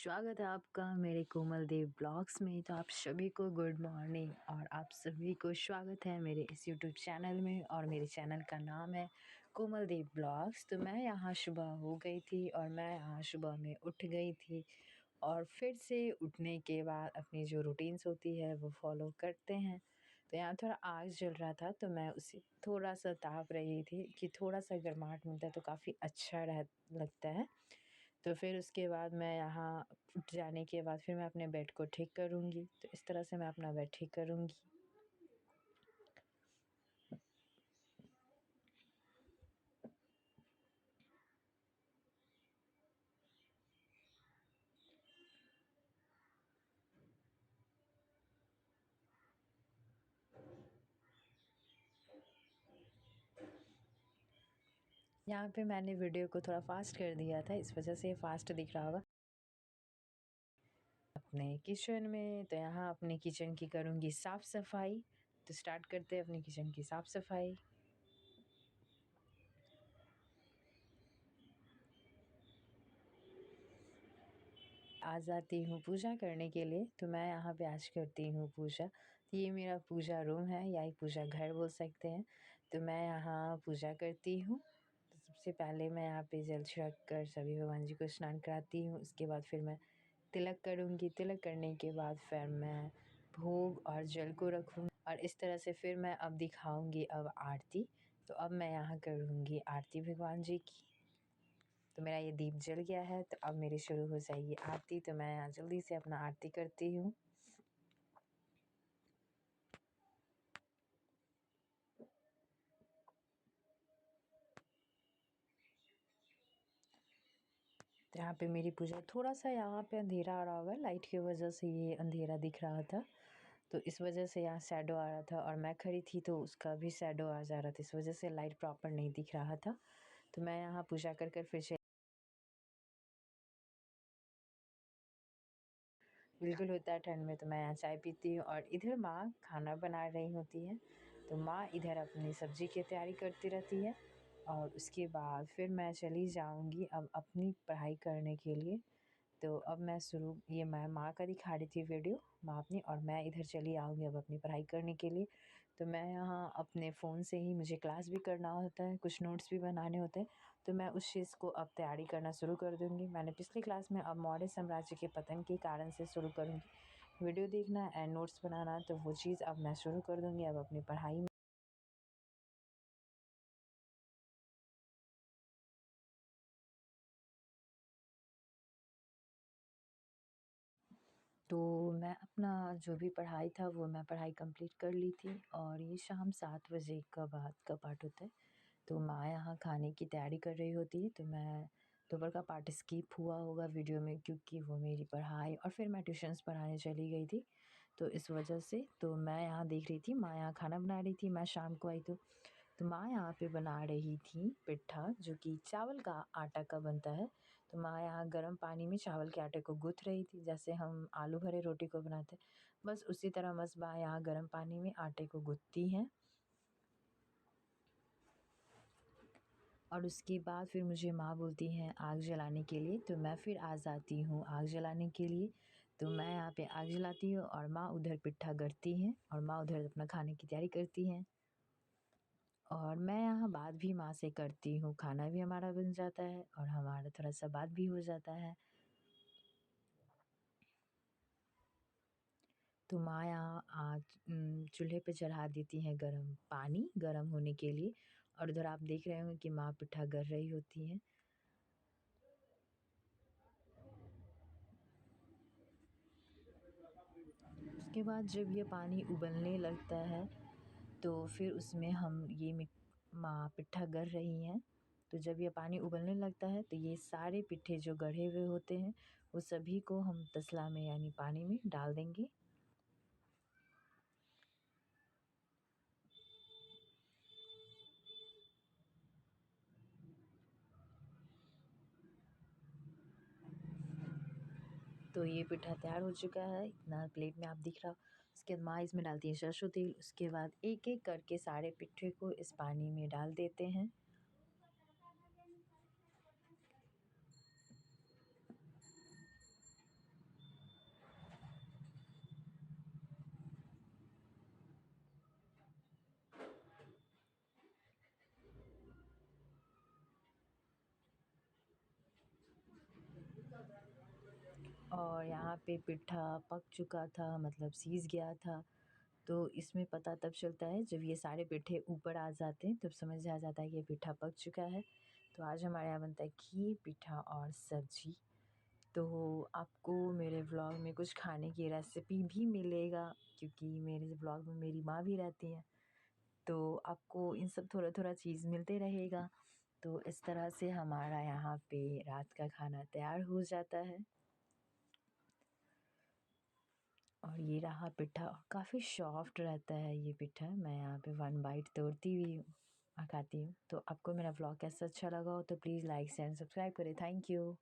स्वागत है आपका मेरे कोमल देव ब्लॉग्स में। तो आप सभी को गुड मॉर्निंग और आप सभी को स्वागत है मेरे इस यूट्यूब चैनल में। और मेरे चैनल का नाम है कोमल देव ब्लॉग्स। तो मैं यहाँ सुबह हो गई थी और मैं यहाँ सुबह में उठ गई थी और फिर से उठने के बाद अपनी जो रूटीन्स होती है वो फॉलो करते हैं। तो यहाँ थोड़ा आग जल रहा था तो मैं उसे थोड़ा सा ताप रही थी कि थोड़ा सा गर्माहट मिलता है तो काफ़ी अच्छा लगता है। तो फिर उसके बाद मैं यहाँ उठ जाने के बाद फिर मैं अपने बेड को ठीक करूँगी। तो इस तरह से मैं अपना बेड ठीक करूँगी। यहाँ पे मैंने वीडियो को थोड़ा फास्ट कर दिया था, इस वजह से फास्ट दिख रहा होगा। अपने किचन में तो यहाँ अपने किचन की करूँगी साफ़ सफाई। तो स्टार्ट करते हैं अपने किचन की साफ़ सफाई। आ जाती हूँ पूजा करने के लिए। तो मैं यहाँ पे आज करती हूँ पूजा। तो ये मेरा पूजा रूम है या पूजा घर बोल सकते हैं। तो मैं यहाँ पूजा करती हूँ। तो सबसे पहले मैं यहाँ पे जल छिड़क कर सभी भगवान जी को स्नान कराती हूँ। उसके बाद फिर मैं तिलक करूँगी। तिलक करने के बाद फिर मैं भोग और जल को रखूँगी और इस तरह से फिर मैं अब दिखाऊँगी अब आरती। तो अब मैं यहाँ करूँगी आरती भगवान जी की। तो मेरा ये दीप जल गया है तो अब मेरी शुरू हो जाएगी आरती। तो मैं यहाँ जल्दी से अपना आरती करती हूँ। तो यहाँ पे मेरी पूजा थोड़ा सा यहाँ पे अंधेरा आ रहा होगा, लाइट की वजह से ये अंधेरा दिख रहा था। तो इस वजह से यहाँ शैडो आ रहा था और मैं खड़ी थी तो उसका भी शैडो आ जा रहा था, इस वजह से लाइट प्रॉपर नहीं दिख रहा था। तो मैं यहाँ पूजा कर फिर से बिल्कुल होता है ठंड में। तो मैं यहाँ चाय पीती हूँ और इधर माँ खाना बना रही होती है। तो माँ इधर अपनी सब्ज़ी की तैयारी करती रहती है और उसके बाद फिर मैं चली जाऊँगी अब अपनी पढ़ाई करने के लिए। तो अब मैं ये मैं माँ का दिखा रही थी वीडियो माँ अपनी, और मैं इधर चली आऊँगी अब अपनी पढ़ाई करने के लिए। तो मैं यहाँ अपने फ़ोन से ही मुझे क्लास भी करना होता है, कुछ नोट्स भी बनाने होते हैं। तो मैं उस चीज़ को अब तैयारी करना शुरू कर दूँगी। मैंने पिछली क्लास में अब मौर्य साम्राज्य के पतन के कारण से शुरू करूँगी वीडियो देखना एंड नोट्स बनाना। तो वो चीज़ अब मैं शुरू कर दूँगी अब अपनी पढ़ाई में। तो मैं अपना जो भी पढ़ाई था वो मैं पढ़ाई कंप्लीट कर ली थी और ये शाम 7 बजे का बाद का पार्ट होता है। तो माँ यहाँ खाने की तैयारी कर रही होती है। तो मैं दोपहर का पार्ट स्किप हुआ होगा वीडियो में क्योंकि वो मेरी पढ़ाई और फिर मैं ट्यूशन्स पढ़ाने चली गई थी। तो इस वजह से तो मैं यहाँ देख रही थी माँ यहाँ खाना बना रही थी। मैं शाम को आई तो माँ यहाँ पे बना रही थी पिट्ठा जो कि चावल का आटा का बनता है। तो माँ यहाँ गर्म पानी में चावल के आटे को गूँथ रही थी, जैसे हम आलू भरे रोटी को बनाते हैं बस उसी तरह बस माँ यहाँ गर्म पानी में आटे को गूँथती हैं। और उसके बाद फिर मुझे माँ बोलती हैं आग जलाने के लिए। तो मैं फिर आ जाती हूँ आग जलाने के लिए। तो मैं यहाँ पे आग जलाती हूँ और माँ उधर पिट्ठा गढ़ती हैं और माँ उधर अपना खाने की तैयारी करती हैं। और मैं यहाँ बात भी माँ से करती हूँ, खाना भी हमारा बन जाता है और हमारा थोड़ा सा बात भी हो जाता है। तो माँ यहाँ चूल्हे पे चढ़ा देती हैं गरम पानी गरम होने के लिए और उधर आप देख रहे होंगे कि माँ पिट्ठा कर रही होती हैं। उसके बाद जब ये पानी उबलने लगता है तो फिर उसमें हम माँ पिट्ठा कर रही हैं। तो जब ये पानी उबलने लगता है तो ये सारे पिट्ठे जो गढ़े हुए होते हैं वो सभी को हम तसला में यानी पानी में डाल देंगे। तो ये पिट्ठा तैयार हो चुका है, इतना प्लेट में आप दिख रहा हो। उसके बाद माँ इसमें डालती है सरसों तेल। उसके बाद एक एक करके सारे पिट्ठे को इस पानी में डाल देते हैं। और यहाँ पे पिट्ठा पक चुका था, मतलब सीज गया था। तो इसमें पता तब चलता है जब ये सारे पिट्ठे ऊपर आ जाते हैं, तब समझ आ जाता है कि ये पिट्ठा पक चुका है। तो आज हमारे यहाँ बनता है खीर, पिट्ठा और सब्जी। तो आपको मेरे व्लॉग में कुछ खाने की रेसिपी भी मिलेगा, क्योंकि मेरे व्लॉग में मेरी माँ भी रहती है, तो आपको इन सब थोड़ा-थोड़ा चीज़ मिलते रहेगा। तो इस तरह से हमारा यहाँ पे रात का खाना तैयार हो जाता है। और ये रहा पिट्ठा, और काफ़ी सॉफ्ट रहता है ये पिट्ठा। मैं यहाँ पे 1 बाइट तोड़ती हुई खाती हूँ। तो आपको मेरा व्लॉग कैसा अच्छा लगा हो तो please like, share and subscribe करें। Thank you.